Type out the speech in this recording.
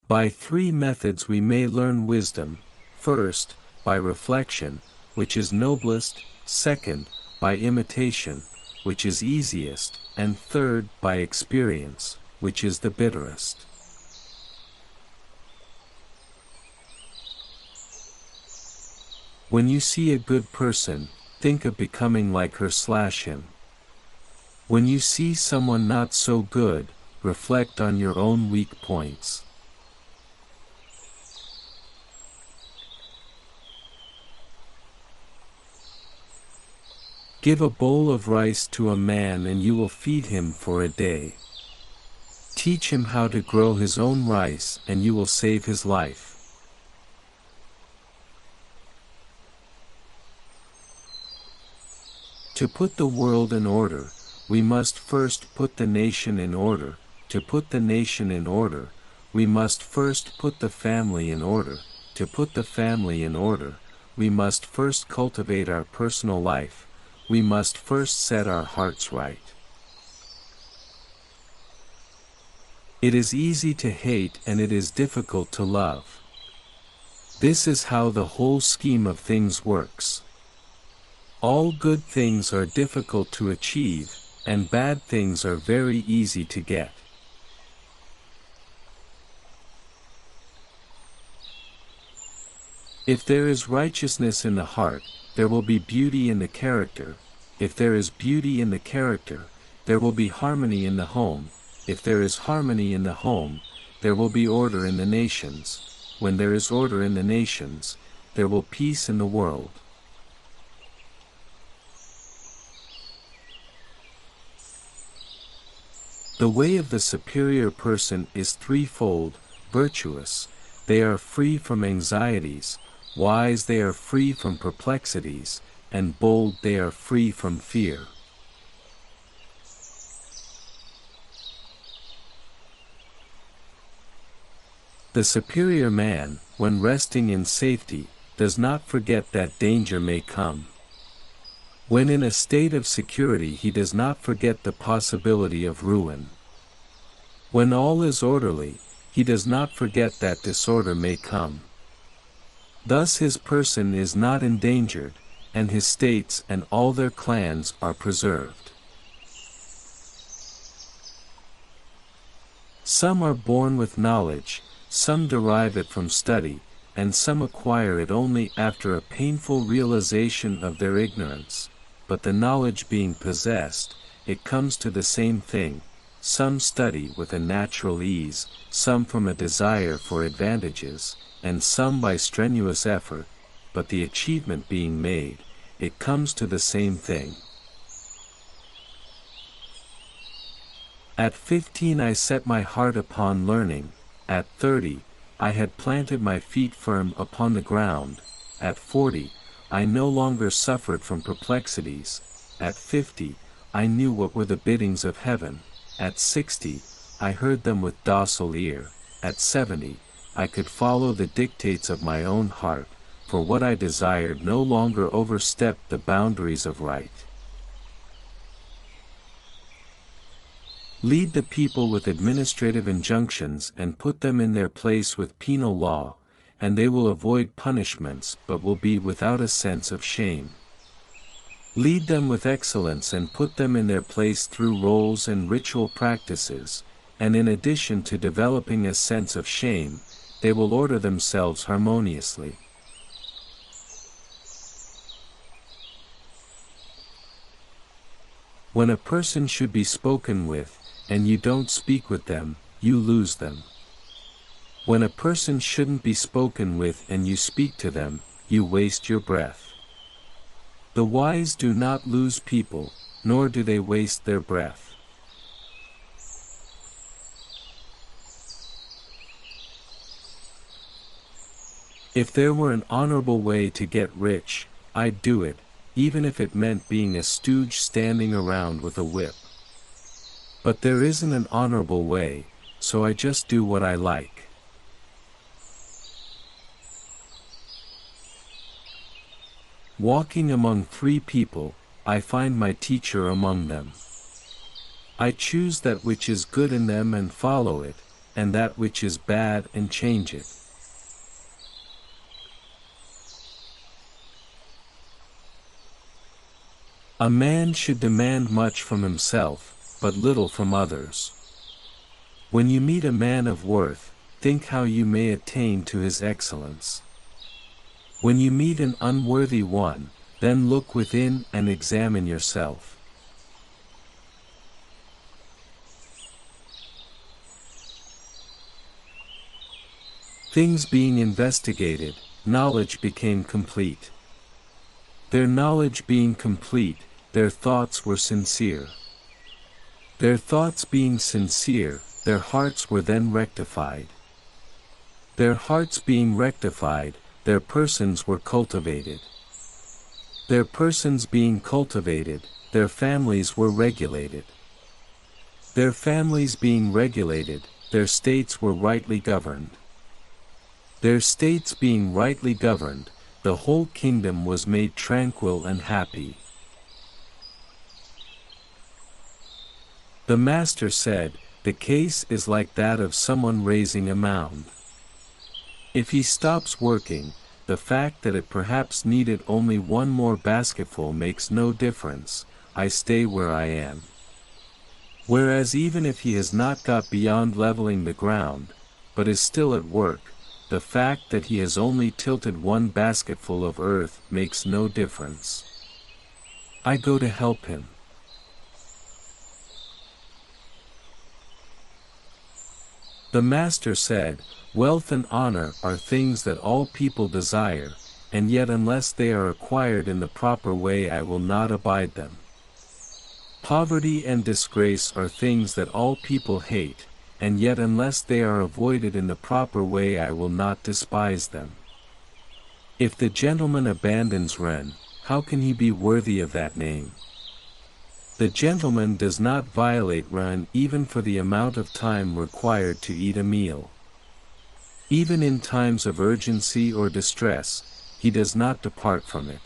By three methods we may learn wisdom: first, by reflection, which is noblest; second, by imitation, which is easiest; and third, by experience, which is the bitterest. When you see a good person, think of becoming like her/him. When you see someone not so good, reflect on your own weak points. Give a bowl of rice to a man and you will feed him for a day. Teach him how to grow his own rice and you will save his life. To put the world in order, we must first put the nation in order. To put the nation in order, we must first put the family in order. To put the family in order, we must first cultivate our personal life. We must first set our hearts right. It is easy to hate and it is difficult to love. This is how the whole scheme of things works. All good things are difficult to achieve, and bad things are very easy to get. If there is righteousness in the heart, there will be beauty in the character. If there is beauty in the character, there will be harmony in the home. If there is harmony in the home, there will be order in the nations. When there is order in the nations, there will be peace in the world. The way of the superior person is threefold: virtuous, they are free from anxieties; wise, they are free from perplexities; and bold, they are free from fear. The superior man, when resting in safety, does not forget that danger may come. When in a state of security, he does not forget the possibility of ruin. When all is orderly, he does not forget that disorder may come. Thus his person is not endangered, and his states and all their clans are preserved. Some are born with knowledge, some derive it from study, and some acquire it only after a painful realization of their ignorance. But the knowledge being possessed, it comes to the same thing. Some study with a natural ease, some from a desire for advantages, and some by strenuous effort, but the achievement being made, it comes to the same thing. At 15 I set my heart upon learning. At 30, I had planted my feet firm upon the ground. At 40, I no longer suffered from perplexities. At 50, I knew what were the biddings of heaven. At 60, I heard them with docile ear. At 70, I could follow the dictates of my own heart, for what I desired no longer overstepped the boundaries of right. Lead the people with administrative injunctions and put them in their place with penal law, and they will avoid punishments but will be without a sense of shame. Lead them with excellence and put them in their place through roles and ritual practices, and in addition to developing a sense of shame, they will order themselves harmoniously. When a person should be spoken with, and you don't speak with them, you lose them. When a person shouldn't be spoken with and you speak to them, you waste your breath. The wise do not lose people, nor do they waste their breath. If there were an honorable way to get rich, I'd do it, even if it meant being a stooge standing around with a whip. But there isn't an honorable way, so I just do what I like. Walking among three people, I find my teacher among them. I choose that which is good in them and follow it, and that which is bad and change it. A man should demand much from himself, but little from others. When you meet a man of worth, think how you may attain to his excellence. When you meet an unworthy one, then look within and examine yourself. Things being investigated, knowledge became complete. Their knowledge being complete, their thoughts were sincere. Their thoughts being sincere, their hearts were then rectified. Their hearts being rectified, their persons were cultivated. Their persons being cultivated, their families were regulated. Their families being regulated, their states were rightly governed. Their states being rightly governed, the whole kingdom was made tranquil and happy. The master said, the case is like that of someone raising a mound. If he stops working, the fact that it perhaps needed only one more basketful makes no difference. I stay where I am. Whereas even if he has not got beyond leveling the ground, but is still at work, the fact that he has only tilted one basketful of earth makes no difference. I go to help him. The master said, wealth and honor are things that all people desire, and yet unless they are acquired in the proper way I will not abide them. Poverty and disgrace are things that all people hate, and yet unless they are avoided in the proper way I will not despise them. If the gentleman abandons Ren, how can he be worthy of that name? The gentleman does not violate Ren even for the amount of time required to eat a meal. Even in times of urgency or distress, he does not depart from it.